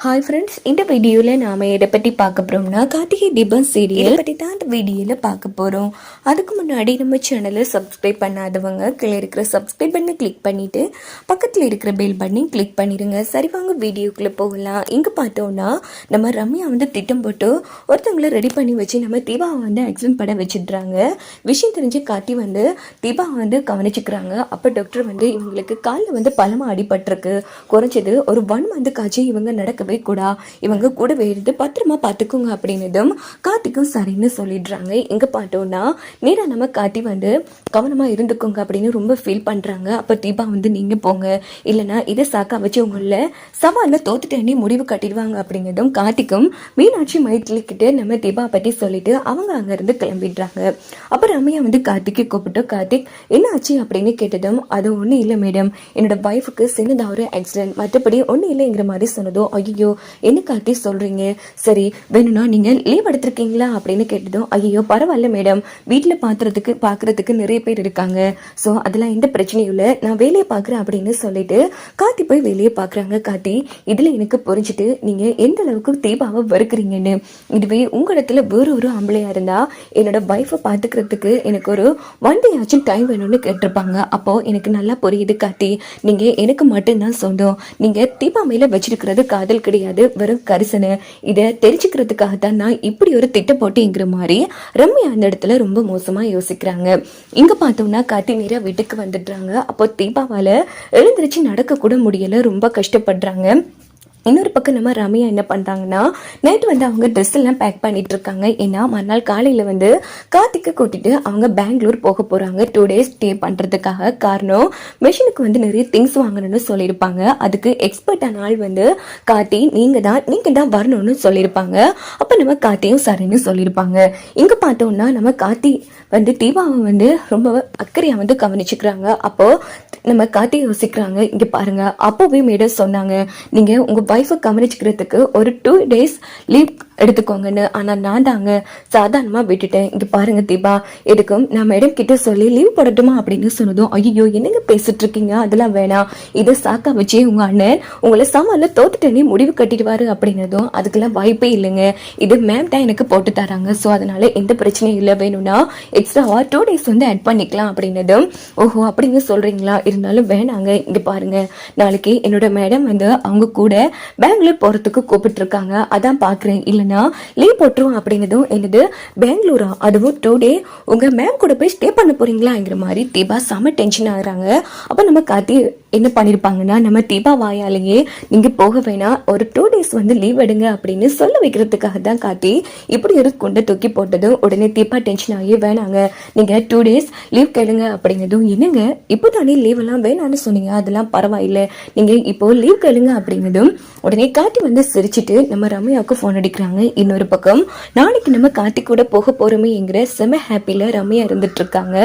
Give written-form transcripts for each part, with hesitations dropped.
Hi friends, இந்த வீடியோவில் நாம் எதை பற்றி பார்க்க போகிறோம்னா கார்த்திகை தீபம் சீரியல் பற்றி தான் இந்த வீடியோவில் பார்க்க போகிறோம். அதுக்கு முன்னாடி நம்ம சேனலை சப்ஸ்கிரைப் பண்ணாதவங்க கீழே இருக்கிற சப்ஸ்கிரைப் பண்ணி கிளிக் பண்ணிவிட்டு பக்கத்தில் இருக்கிற பெல் பட்டனை கிளிக் பண்ணிடுங்க. சரி, வாங்க வீடியோக்குள்ளே போகலாம். இங்கே பார்த்தோன்னா நம்ம ரம்யா திட்டம் போட்டு ஒருத்தவங்களை ரெடி பண்ணி வச்சு நம்ம தீபாவை ஆக்சிடென்ட் பட வச்சிடுறாங்க. விஷயம் தெரிஞ்சு காட்டி தீபாவை கவனிச்சுக்கிறாங்க. அப்போ டாக்டர் இவங்களுக்கு காலில் பலமாக அடிபட்டிருக்கு, குறைஞ்சது ஒரு 1 month காய்ச்சி இவங்க நடக்க கூடா, இவங்க கூடவே இருந்து பத்திரமா பார்த்துக்குங்க அப்படின்னதும் கார்த்திக்கும் சரின்னு சொல்லிடுறாங்க. இங்க பார்த்தோம்னா நேரா நம்ம கார்த்தி கவனமா இருந்துக்கோங்க அப்படின்னு ரொம்ப ஃபீல் பண்றாங்க. அப்ப தீபா நீங்க போங்க, இல்லைன்னா இதை சாக்கா வச்சு உங்கள சவால்ல தோத்துட்டே முடிவு கட்டிடுவாங்க அப்படின்னதும் கார்த்திக்கும் மீனாட்சி மைத்திலி கிட்ட நம்ம தீபா பத்தி சொல்லிட்டு அவங்க அங்க இருந்து கிளம்பிடுறாங்க. அப்ப ரம்யா கார்த்திக்கு கூப்பிட்டு கார்த்திக் என்ன ஆச்சு அப்படின்னு கேட்டதும் அது ஒன்றும் இல்லை மேடம், என்னோட வைஃபுக்கு சின்னதாக ஒரு ஆக்சிடென்ட், மற்றபடி ஒன்றும் இல்லைங்கிற மாதிரி சொன்னதும் ஐயோ என்ன கார்த்தி சொல்றீங்க, சரி வேணும்னா நீங்க லீவ் எடுத்திருக்கீங்களா அப்படின்னு கேட்டதும் ஐயோ பரவாயில்ல மேடம், வீட்டில் பார்க்கறதுக்கு நிறைய பேர் இருக்காங்க, ஸோ அதெல்லாம் எந்த பிரச்சனையும் இல்லை, நான் வேலையை பார்க்குறேன் அப்படின்னு சொல்லிட்டு கார்த்தி போய் வேலையை பார்க்குறாங்க. கார்த்தி இதில் எனக்கு புரிஞ்சுட்டு நீங்க எந்த அளவுக்கு தீபாவை வறுக்கிறீங்கன்னு. இதுவே உங்க இடத்துல வேற ஒரு ஆம்பளையா இருந்தா என்னோட வைஃபை பார்த்துக்கிறதுக்கு எனக்கு ஒரு 1 day ஆச்சும் டைம் வேணும்னு கேட்டிருப்பாங்க. அப்போ எனக்கு நல்லா புரியுது கார்த்தி, நீங்க எனக்கு மட்டும்தான் சொந்தம், நீங்க தீபா மேல வச்சிருக்கிறது காதல் கிடையாது, வெறும் கரிசனை, இதை தெரிஞ்சுக்கிறதுக்காகத்தான் நான் இப்படி ஒரு திட்டம் போட்டுங்கிற மாதிரி ரம்யா அந்த இடத்துல ரொம்ப மோசமா யோசிக்கிறாங்க. இங்க பார்த்தோம்னா கார்த்தி நேரா வீட்டுக்கு வந்துடுறாங்க. அப்போ தீபாவால எழுந்திருச்சு நடக்க கூட முடியல, ரொம்ப கஷ்டப்படுறாங்க. இன்னொரு பக்கம் நம்ம ரம்யா என்ன பண்றாங்கன்னா நைட் அவங்க ட்ரெஸ் எல்லாம் பேக் பண்ணிட்டு இருக்காங்க. ஏன்னா மறுநாள் காலையில கார்த்திகை கூட்டிட்டு அவங்க பெங்களூர் போக போறாங்க 2 days ஸ்டே பண்றதுக்காக. காரணம் மெஷினுக்கு நிறைய திங்ஸ் வாங்கணும்னு சொல்லியிருப்பாங்க. அதுக்கு எக்ஸ்பர்ட்டான ஆள் கார்த்தி நீங்க தான் வரணும்னு சொல்லியிருப்பாங்க. அப்ப நம்ம கார்த்தியும் சரின்னு சொல்லியிருப்பாங்க. இங்க பார்த்தோம்னா நம்ம கார்த்தி தீபாவை ரொம்ப அக்கறையா கவனிச்சுக்கிறாங்க. அப்போ நம்ம கார்த்தி யோசிக்கிறாங்க, இங்க பாருங்க அப்போவே மேடம் சொன்னாங்க நீங்க உங்க வைஃபை கவனிச்சுக்கிறதுக்கு ஒரு 2 days லீவ் எடுத்துக்கோங்கன்னு, ஆனா நான் தாங்க சாதாரணமா விட்டுட்டேன். இங்க பாருங்க தீபா, எதுக்கும் நான் மேடம் கிட்ட சொல்லி லீவ் போடட்டுமா அப்படின்னு சொன்னதும் ஐயோ என்னங்க பேசிட்டு இருக்கீங்க, அதெல்லாம் வேணாம், இதை சாக்கா வச்சு உங்க அண்ணன் உங்களை சவால தோத்துட்டே முடிவு கட்டிடுவாரு அப்படின்னதும் அதுக்கெல்லாம் வாய்ப்பே இல்லைங்க, இது மேம் தான் எனக்கு போட்டு தராங்க, ஸோ அதனால எந்த பிரச்சனையும் இல்லை, வேணும்னா எக்ஸ்ட்ராவா 2 days ஆட் பண்ணிக்கலாம் அப்படின்னதும் ஓஹோ அப்படின்னு சொல்றீங்களா, இருந்தாலும் வேணாங்க, இங்க பாருங்க நாளைக்கு என்னோட மேடம் அவங்க கூட பெங்களூர் போறதுக்கு கூப்பிட்டு இருக்காங்க, அதான் பாக்குறேன், இல்ல லீவ் போட்டுரும் அப்படின்னதும் என்னது பெங்களூரா, அதுவும் 2 day உங்க மேம் கூட போய் ஸ்டே பண்ண போறீங்களாங்கிற மாதிரி தீபா செம டென்ஷன் ஆகுறாங்க. அப்ப நம்ம கார்த்தி என்ன பண்ணிருப்பாங்கன்னா நம்ம தீபா வாயாலேயே நீங்க போக வேணாம், ஒரு 2 days லீவ் எடுங்க அப்படின்னு சொல்ல வைக்கிறதுக்காக தான் கார்த்தி இப்படி ஒரு கொண்ட தூக்கி போட்டதும் உடனே தீபா டென்ஷன் ஆகி வேணாங்க நீங்க 2 days லீவ் கேளுங்க அப்படின்னதும் என்னங்க இப்போதானே லீவ் எல்லாம் வேணான்னு சொன்னீங்க, அதெல்லாம் பரவாயில்லை, நீங்க இப்போ லீவ் கேளுங்க அப்படின்னதும் உடனே கார்த்தி சிரிச்சுட்டு நம்ம ரம்யாவுக்கு போன் அடிக்கிறாங்க. இன்னொரு பக்கம் நாளைக்கு நம்ம கார்த்தி கூட போக போறோமேங்கிற செம ஹாப்பில ரம்யா இருந்துட்டு இருக்காங்க.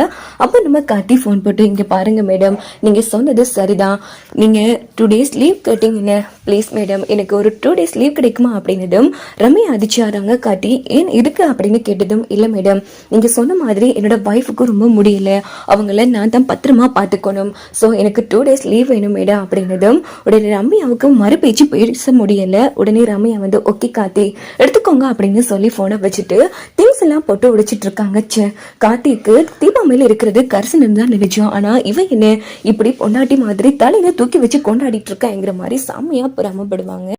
அப்ப நம்ம கார்த்தி போன் போட்டு இங்க பாருங்க மேடம், நீங்க சொன்னது சரிதான், நீங்க 2 days லீவ் கேட்டீங்க, பிளீஸ் மேடம் எனக்கு ஒரு 2 days லீவ் கிடைக்குமா அப்படின்னதும் ரம்யா அதிர்ச்சியாராங்க. கார்த்தி ஏன் இருக்கு அப்படின்னு கேட்டதும் இல்ல மேடம், நீங்க சொன்ன மாதிரி என்னோட வைஃபுக்கு ரொம்ப முடியல, அவங்கள நான் தான் பத்திரமா பாத்துக்கணும், சோ எனக்கு 2 days லீவ் வேணும் மேடம் அப்படின்னதும் உடனே ரம்யாவுக்கு மறு பேச்சு பேச முடியல. உடனே ரம்யா ஓகே கார்த்தி எடுத்துக்கோங்க அப்படின்னு சொல்லி போனை வச்சுட்டு திங்ஸ் எல்லாம் போட்டு உடைச்சிட்டு இருக்காங்க. கார்த்திக்கு தீபா மேல இருக்கிறது கரிசன் தான் நினைச்சோம், ஆனா இவன் என்ன இப்படி பொண்டாட்டி மாதிரி தலையில தூக்கி வச்சு கொண்டாடிட்டு இருக்காங்கிற மாதிரி செம்மையா பிரமப்படுவாங்க.